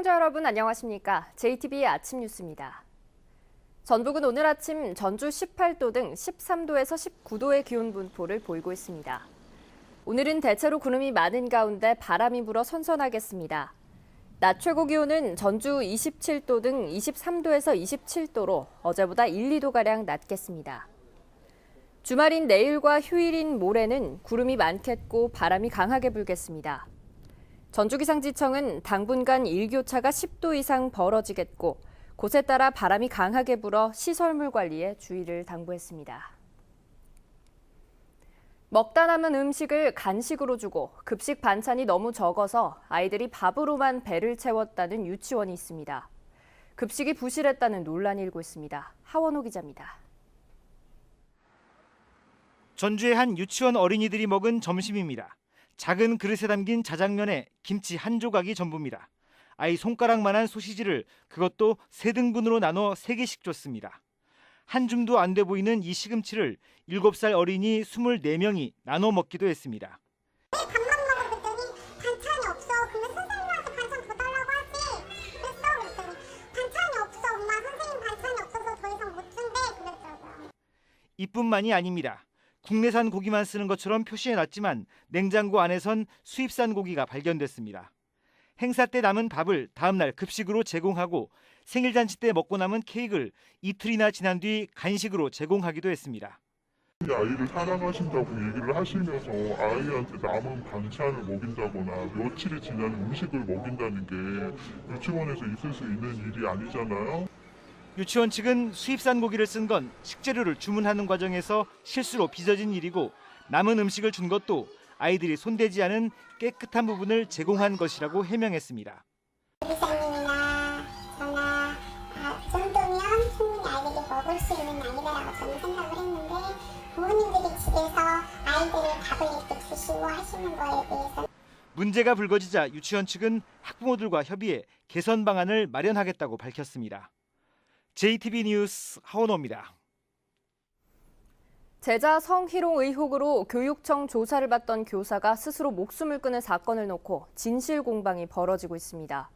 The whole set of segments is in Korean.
시청자 여러분 안녕하십니까? JTBC 아침 뉴스입니다. 전북은 오늘 아침 전주 18도 등 13도에서 19도의 기온 분포를 보이고 있습니다. 오늘은 대체로 구름이 많은 가운데 바람이 불어 선선하겠습니다. 낮 최고 기온은 전주 27도 등 23도에서 27도로 어제보다 1, 2도가량 낮겠습니다. 주말인 내일과 휴일인 모레는 구름이 많겠고 바람이 강하게 불겠습니다. 전주기상지청은 당분간 일교차가 10도 이상 벌어지겠고 곳에 따라 바람이 강하게 불어 시설물 관리에 주의를 당부했습니다. 먹다 남은 음식을 간식으로 주고 급식 반찬이 너무 적어서 아이들이 밥으로만 배를 채웠다는 유치원이 있습니다. 급식이 부실했다는 논란이 일고 있습니다. 하원호 기자입니다. 전주의 한 유치원 어린이들이 먹은 점심입니다. 작은 그릇에 담긴 자장면에 김치 한 조각이 전부입니다. 아이 손가락만한 소시지를 그것도 3등분으로 나눠 3개씩 줬습니다. 한 줌도 안 돼 보이는 이 시금치를 7살 어린이 24명이 나눠 먹기도 했습니다. 밥만 먹었더니 반찬이 없어. 그러면 선생님한테 반찬 더 달라고 하지. 그랬어. 그랬더니 반찬이 없어. 엄마 선생님 반찬이 없어서 더 이상 못 준대. 그랬더라고요. 이뿐만이 아닙니다. 국내산 고기만 쓰는 것처럼 표시해놨지만 냉장고 안에선 수입산 고기가 발견됐습니다. 행사 때 남은 밥을 다음 날 급식으로 제공하고 생일잔치 때 먹고 남은 케이크를 이틀이나 지난 뒤 간식으로 제공하기도 했습니다. 아이를 사랑하신다고 얘기를 하시면서 아이한테 남은 반찬을 먹인다거나 며칠이 지난 음식을 먹인다는 게 유치원에서 있을 수 있는 일이 아니잖아요. 유치원 측은 수입산 고기를 쓴 건 식재료를 주문하는 과정에서 실수로 빚어진 일이고 남은 음식을 준 것도 아이들이 손대지 않은 깨끗한 부분을 제공한 것이라고 해명했습니다. 기사님이나 저나 이 정도면 충분히 아이들이 먹을 수 있는 아이다라고 저는 생각을 했는데 부모님들이 집에서 아이들을 밥을 이렇게 주시고 하시는 거에 대해서 문제가 불거지자 유치원 측은 학부모들과 협의해 개선 방안을 마련하겠다고 밝혔습니다. JTBC 뉴스 하원호입니다. 제자 성희롱 의혹으로 교육청 조사를 받던 교사가 스스로 목숨을 끊은 사건을 놓고 진실 공방이 벌어지고 있습니다.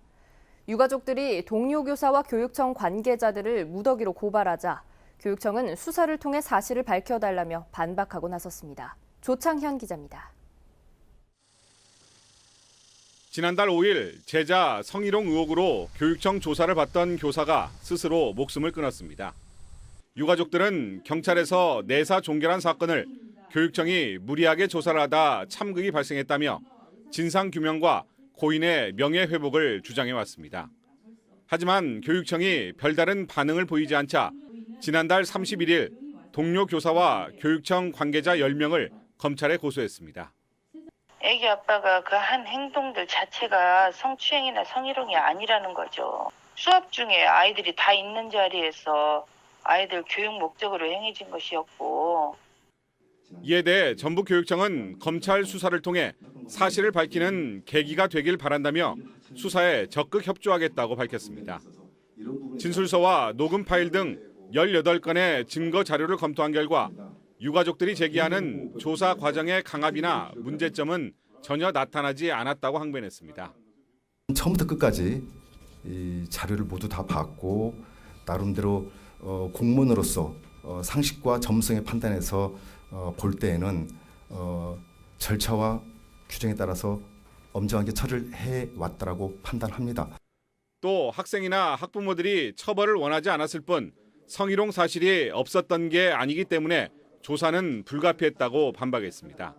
유가족들이 동료 교사와 교육청 관계자들을 무더기로 고발하자 교육청은 수사를 통해 사실을 밝혀달라며 반박하고 나섰습니다. 조창현 기자입니다. 지난달 5일 제자 성희롱 의혹으로 교육청 조사를 받던 교사가 스스로 목숨을 끊었습니다. 유가족들은 경찰에서 내사 종결한 사건을 교육청이 무리하게 조사를 하다 참극이 발생했다며 진상규명과 고인의 명예회복을 주장해왔습니다. 하지만 교육청이 별다른 반응을 보이지 않자 지난달 31일 동료 교사와 교육청 관계자 10명을 검찰에 고소했습니다. 애기 아빠가 그 한 행동들 자체가 성추행이나 성희롱이 아니라는 거죠. 수업 중에 아이들이 다 있는 자리에서 아이들 교육 목적으로 행해진 것이었고. 이에 대해 전북교육청은 검찰 수사를 통해 사실을 밝히는 계기가 되길 바란다며 수사에 적극 협조하겠다고 밝혔습니다. 진술서와 녹음 파일 등 18건의 증거 자료를 검토한 결과 유가족들이 제기하는 조사 과정의 강압이나 문제점은 전혀 나타나지 않았다고 항변했습니다. 처음부터 끝까지 이 자료를 모두 다 봤고 나름대로 공무원으로서 상식과 점성의 판단에서 볼 때에는 절차와 규정에 따라서 엄정하게 처리를 해왔다라고 판단합니다. 또 학생이나 학부모들이 처벌을 원하지 않았을 뿐 성희롱 사실이 없었던 게 아니기 때문에 조사는 불가피했다고 반박했습니다.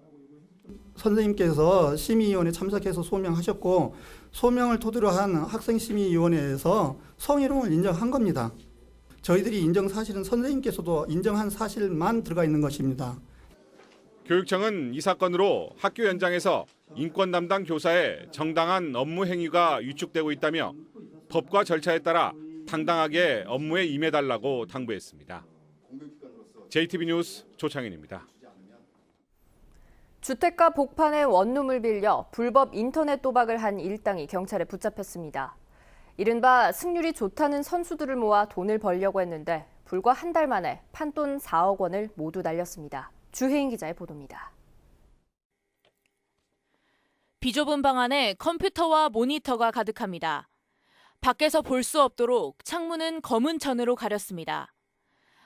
선생님께서 심의위원회 참석해서 소명하셨고 소명을 토대로 한 학생심의위원회에서 성희롱을 인정한 겁니다. 저희들이 인정 사실은 선생님께서도 인정한 사실만 들어가 있는 것입니다. 교육청은 이 사건으로 학교 현장에서 인권 담당 교사의 정당한 업무 행위가 위축되고 있다며 법과 절차에 따라 당당하게 업무에 임해달라고 당부했습니다. JTBC 뉴스 조창현입니다. 주택가 복판에 원룸을 빌려 불법 인터넷 도박을 한 일당이 경찰에 붙잡혔습니다. 이른바 승률이 좋다는 선수들을 모아 돈을 벌려고 했는데 불과 한 달 만에 판돈 4억 원을 모두 날렸습니다. 주혜인 기자의 보도입니다. 비좁은 방 안에 컴퓨터와 모니터가 가득합니다. 밖에서 볼 수 없도록 창문은 검은 천으로 가렸습니다.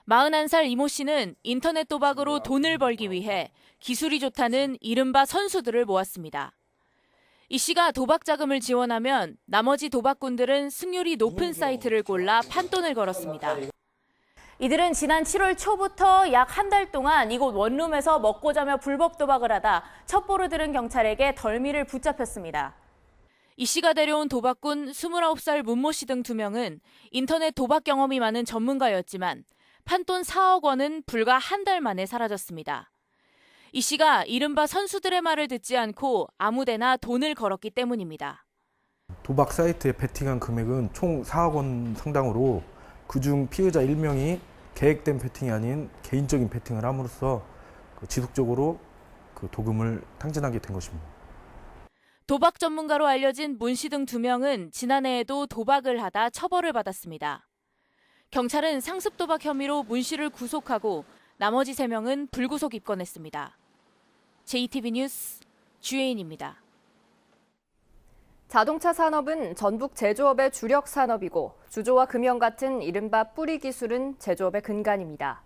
41살 이모 씨는 인터넷 도박으로 돈을 벌기 위해 기술이 좋다는 이른바 선수들을 모았습니다. 이 씨가 도박 자금을 지원하면 나머지 도박꾼들은 승률이 높은 사이트를 골라 판돈을 걸었습니다. 이들은 지난 7월 초부터 약 한 달 동안 이곳 원룸에서 먹고 자며 불법 도박을 하다 첩보를 들은 경찰에게 덜미를 붙잡혔습니다. 이 씨가 데려온 도박꾼 29살 문모 씨 등 2명은 인터넷 도박 경험이 많은 전문가였지만 판돈 4억 원은 불과 한 달 만에 사라졌습니다. 이 씨가 이른바 선수들의 말을 듣지 않고 아무데나 돈을 걸었기 때문입니다. 도박 사이트에 베팅한 금액은 총 4억 원 상당으로 그중 피해자 1명이 계획된 베팅이 아닌 개인적인 베팅을 함으로써 지속적으로 도금을 탕진하게 된 것입니다. 도박 전문가로 알려진 문 씨 등 2명은 지난해에도 도박을 하다 처벌을 받았습니다. 경찰은 상습 도박 혐의로 문 씨를 구속하고 나머지 3명은 불구속 입건했습니다. JTB 뉴스 주혜인입니다. 자동차 산업은 전북 제조업의 주력 산업이고 주조와 금형 같은 이른바 뿌리 기술은 제조업의 근간입니다.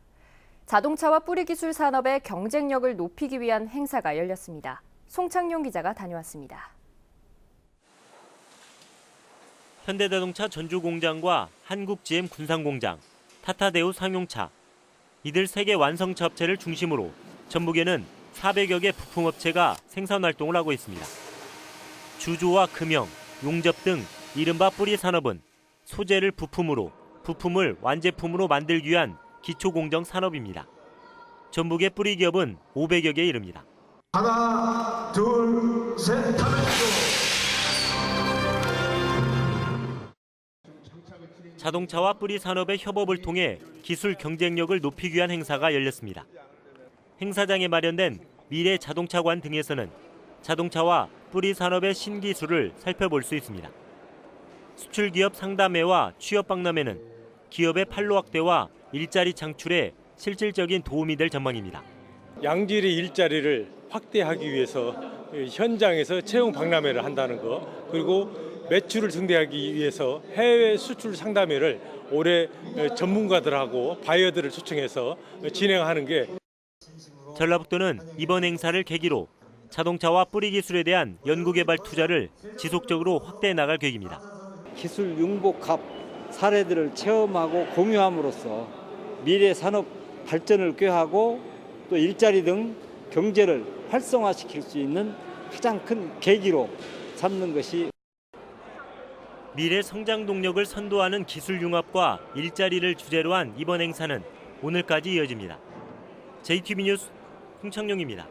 자동차와 뿌리 기술 산업의 경쟁력을 높이기 위한 행사가 열렸습니다. 송창용 기자가 다녀왔습니다. 현대자동차 전주공장과 한국GM 군산공장, 타타데우 상용차, 이들 3개 완성차 업체를 중심으로 전북에는 400여 개 부품업체가 생산 활동을 하고 있습니다. 주조와 금형, 용접 등 이른바 뿌리 산업은 소재를 부품으로, 부품을 완제품으로 만들기 위한 기초공정 산업입니다. 전북의 뿌리 기업은 500여 개에 이릅니다. 하나, 둘, 셋, 자동차와 뿌리 산업의 협업을 통해 기술 경쟁력을 높이기 위한 행사가 열렸습니다. 행사장에 마련된 미래 자동차관 등에서는 자동차와 뿌리 산업의 신기술을 살펴볼 수 있습니다. 수출기업 상담회와 취업박람회는 기업의 판로 확대와 일자리 창출에 실질적인 도움이 될 전망입니다. 양질의 일자리를 확대하기 위해서 현장에서 채용 박람회를 한다는 것, 그리고 매출을 증대하기 위해서 해외 수출 상담회를 올해 전문가들하고 바이어들을 초청해서 진행하는 게 전라북도는 이번 행사를 계기로 자동차와 뿌리 기술에 대한 연구개발 투자를 지속적으로 확대해 나갈 계획입니다. 기술 융복합 사례들을 체험하고 공유함으로써 미래 산업 발전을 꾀하고 또 일자리 등 경제를 활성화시킬 수 있는 가장 큰 계기로 삼는 것이 미래 성장 동력을 선도하는 기술 융합과 일자리를 주제로 한 이번 행사는 오늘까지 이어집니다. JTB 뉴스 송창용입니다.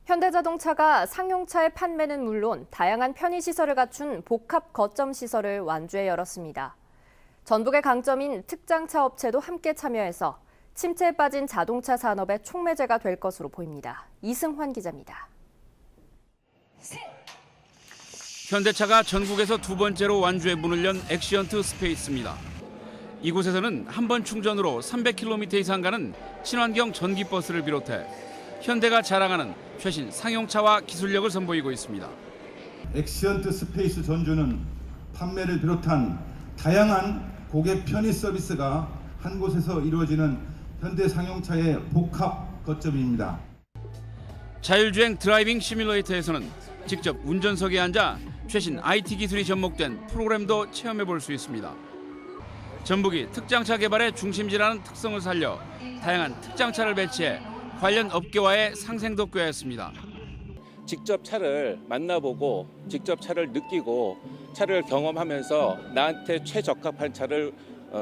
현대자동차가 상용차의 판매는 물론 다양한 편의시설을 갖춘 복합 거점 시설을 완주에 열었습니다. 전북의 강점인 특장차 업체도 함께 참여해서 침체에 빠진 자동차 산업의 촉매제가 될 것으로 보입니다. 이승환 기자입니다. 현대차가 전국에서 2번째로 완주에 문을 연 엑시언트 스페이스입니다. 이곳에서는 한 번 충전으로 300km 이상 가는 친환경 전기버스를 비롯해 현대가 자랑하는 최신 상용차와 기술력을 선보이고 있습니다. 엑시언트 스페이스 전주는 판매를 비롯한 다양한 고객 편의 서비스가 한 곳에서 이루어지는 현대 상용차의 복합 거점입니다. 자율주행 드라이빙 시뮬레이터에서는 직접 운전석에 앉아 최신 IT 기술이 접목된 프로그램도 체험해 볼 수 있습니다. 전북이 특장차 개발의 중심지라는 특성을 살려 다양한 특장차를 배치해 관련 업계와의 상생도 꾀했습니다. 직접 차를 만나보고 직접 차를 느끼고 차를 경험하면서 나한테 최적합한 차를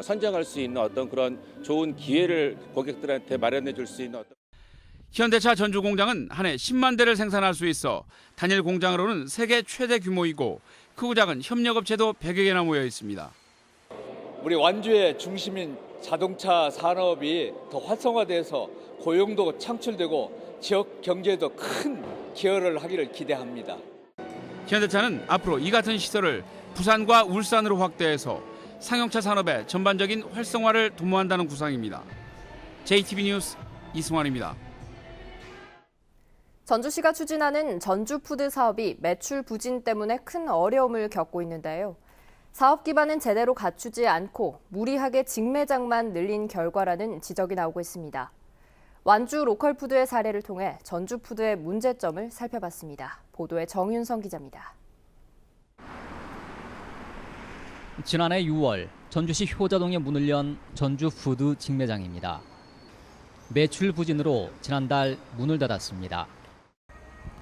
선정할 수 있는 어떤 그런 좋은 기회를 고객들한테 마련해 줄 수 있는 현대차 전주 공장은 한 해 10만 대를 생산할 수 있어 단일 공장으로는 세계 최대 규모이고 크고 작은 협력업체도 100여 개나 모여 있습니다. 우리 완주의 중심인 자동차 산업이 더 활성화돼서 고용도 창출되고 지역 경제에도 큰 기여를 하기를 기대합니다. 현대차는 앞으로 이 같은 시설을 부산과 울산으로 확대해서 상용차 산업의 전반적인 활성화를 도모한다는 구상입니다. JTB 뉴스 이승환입니다. 전주시가 추진하는 전주푸드 사업이 매출 부진 때문에 큰 어려움을 겪고 있는데요. 사업 기반은 제대로 갖추지 않고 무리하게 직매장만 늘린 결과라는 지적이 나오고 있습니다. 완주 로컬푸드의 사례를 통해 전주푸드의 문제점을 살펴봤습니다. 보도에 정윤성 기자입니다. 지난해 6월 전주시 효자동에 문을 연 전주푸드 직매장입니다. 매출 부진으로 지난달 문을 닫았습니다.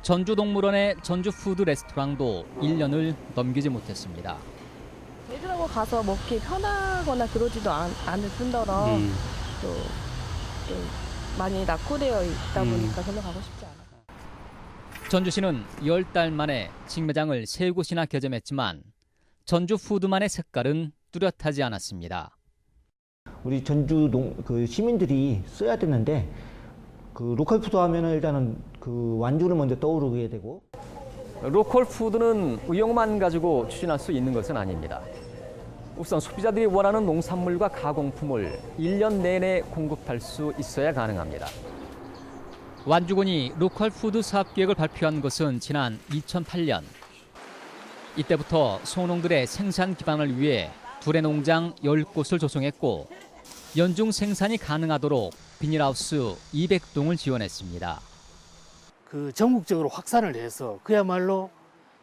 전주동물원의 전주푸드 레스토랑도 1년을 넘기지 못했습니다. 애들하고 가서 먹기 편하거나 그러지도 않을 뿐더러 또 많이 낙후되어 있다 보니까 별로 가고 싶지 않아요. 전주시는 10달 만에 직매장을 3곳이나 개점했지만 전주푸드만의 색깔은 뚜렷하지 않았습니다. 우리 전주동 시민들이 써야 되는데 로컬푸드 하면은 일단은 완주를 먼저 떠오르게 되고. 로컬푸드는 의욕만 가지고 추진할 수 있는 것은 아닙니다. 우선 소비자들이 원하는 농산물과 가공품을 1년 내내 공급할 수 있어야 가능합니다. 완주군이 로컬푸드 사업계획을 발표한 것은 지난 2008년. 이때부터 소농들의 생산 기반을 위해 두레농장 10곳을 조성했고 연중 생산이 가능하도록 비닐하우스 200동을 지원했습니다. 전국적으로 확산을 해서 그야말로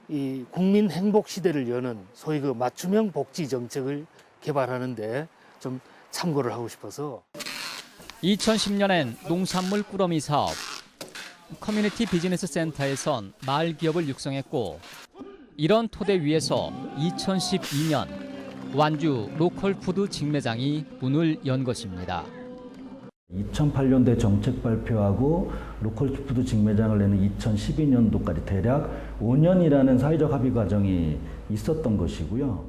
이 국민 행복 시대를 여는 소위 맞춤형 복지 정책을 개발하는데 좀 참고를 하고 싶어서. 2010년엔 농산물 꾸러미 사업, 커뮤니티 비즈니스 센터에선 마을 기업을 육성했고 이런 토대 위에서 2012년 완주 로컬푸드 직매장이 문을 연 것입니다. 2008년도에 정책 발표하고 로컬푸드 직매장을 내는 2012년도까지 대략 5년이라는 사회적 합의 과정이 있었던 것이고요.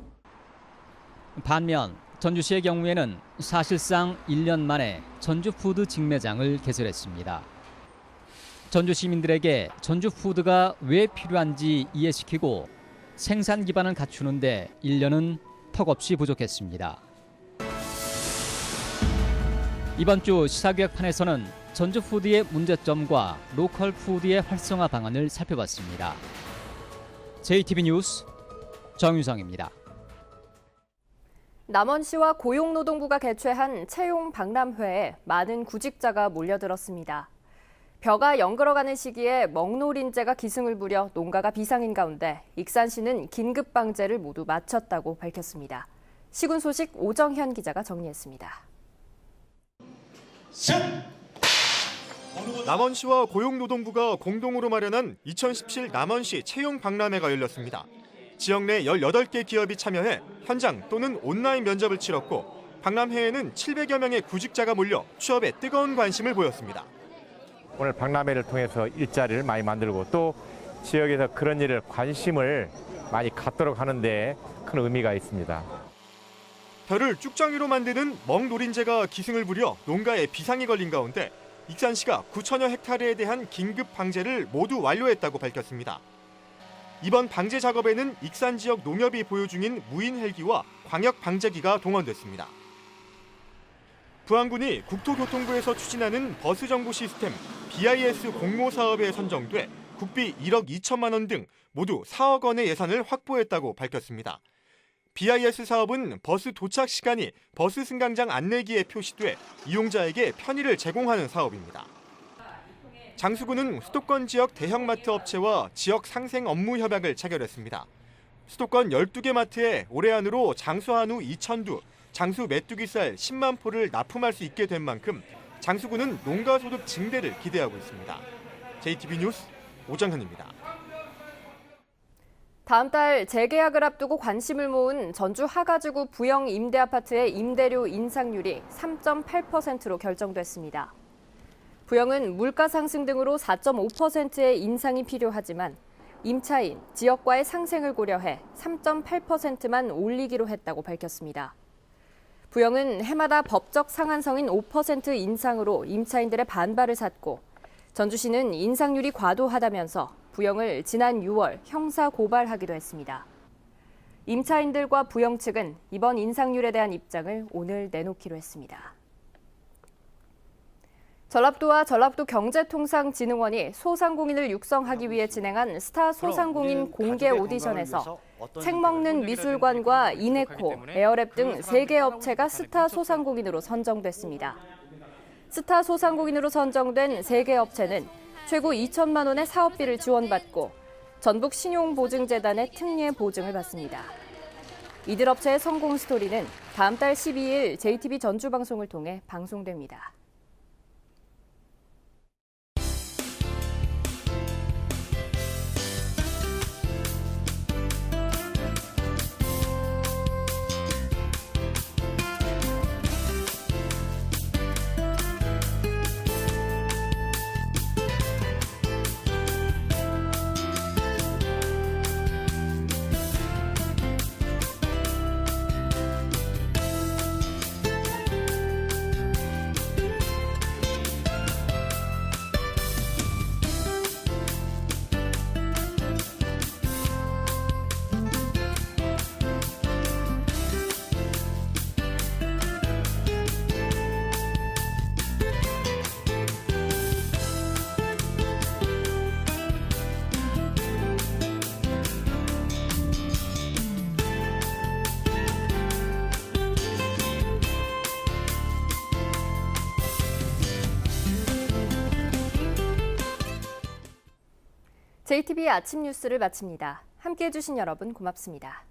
반면 전주시의 경우에는 사실상 1년 만에 전주푸드 직매장을 개설했습니다. 전주 시민들에게 전주푸드가 왜 필요한지 이해시키고 생산 기반을 갖추는데 1년은 턱없이 부족했습니다. 이번 주 시사교역판에서는 전주푸드의 문제점과 로컬푸드의 활성화 방안을 살펴봤습니다. JTB 뉴스 정유성입니다. 남원시와 고용노동부가 개최한 채용 박람회에 많은 구직자가 몰려들었습니다. 벼가 연걸어가는 시기에 먹노린재가 기승을 부려 농가가 비상인 가운데 익산시는 긴급 방제를 모두 마쳤다고 밝혔습니다. 시군 소식 오정현 기자가 정리했습니다. 남원시와 고용노동부가 공동으로 마련한 2017 남원시 채용 박람회가 열렸습니다. 지역 내 18개 기업이 참여해 현장 또는 온라인 면접을 치렀고 박람회에는 700여 명의 구직자가 몰려 취업에 뜨거운 관심을 보였습니다. 오늘 박람회를 통해서 일자리를 많이 만들고 또 지역에서 그런 일을 관심을 많이 갖도록 하는 데 큰 의미가 있습니다. 벼를 쭉정이로 만드는 먹노린재가 기승을 부려 농가에 비상이 걸린 가운데 익산시가 9천여 헥타르에 대한 긴급 방제를 모두 완료했다고 밝혔습니다. 이번 방제 작업에는 익산 지역 농협이 보유 중인 무인 헬기와 광역 방제기가 동원됐습니다. 부안군이 국토교통부에서 추진하는 버스 정보 시스템 BIS 공모 사업에 선정돼 국비 1억 2천만 원 등 모두 4억 원의 예산을 확보했다고 밝혔습니다. BIS 사업은 버스 도착 시간이 버스 승강장 안내기에 표시돼 이용자에게 편의를 제공하는 사업입니다. 장수군은 수도권 지역 대형마트 업체와 지역 상생 업무 협약을 체결했습니다. 수도권 12개 마트에 올해 안으로 장수 한우 2,000두, 장수 메뚜기살 10만 포를 납품할 수 있게 된 만큼 장수군은 농가소득 증대를 기대하고 있습니다. JTB 뉴스 오정현입니다. 다음 달 재계약을 앞두고 관심을 모은 전주 하가지구 부영 임대아파트의 임대료 인상률이 3.8%로 결정됐습니다. 부영은 물가 상승 등으로 4.5%의 인상이 필요하지만 임차인, 지역과의 상생을 고려해 3.8%만 올리기로 했다고 밝혔습니다. 부영은 해마다 법적 상한선인 5% 인상으로 임차인들의 반발을 샀고 전주시는 인상률이 과도하다면서 부영을 지난 6월 형사 고발하기도 했습니다. 임차인들과 부영 측은 이번 인상률에 대한 입장을 오늘 내놓기로 했습니다. 전라북도와 전라북도 경제통상진흥원이 소상공인을 육성하기 위해 진행한 스타 소상공인 공개 오디션에서 책 먹는 미술관과 이네코, 에어랩 등 3개 업체가 스타 소상공인으로 선정됐습니다. 스타 소상공인으로 선정된 3개 업체는 최고 2천만 원의 사업비를 지원받고 전북신용보증재단의 특례 보증을 받습니다. 이들 업체의 성공 스토리는 다음 달 12일 JTB 전주방송을 통해 방송됩니다. JTB 아침 뉴스를 마칩니다. 함께해 주신 여러분 고맙습니다.